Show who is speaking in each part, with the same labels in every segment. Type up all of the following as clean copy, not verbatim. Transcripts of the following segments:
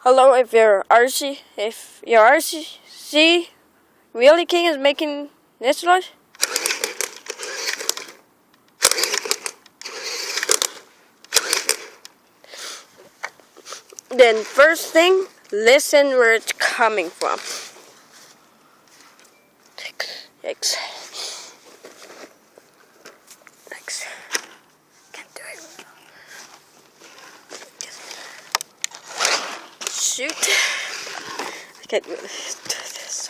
Speaker 1: Hello, if your RC Wheelie King is making this noise. Then first thing, listen where it's coming from. X. Can't do it. Shoot. I can't do this.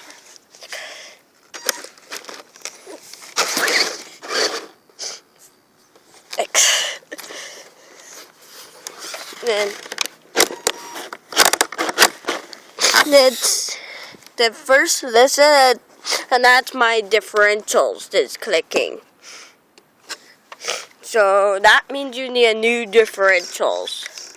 Speaker 1: X. Then it's the first listen, and that's my differentials that's clicking. So that means you need a new differentials.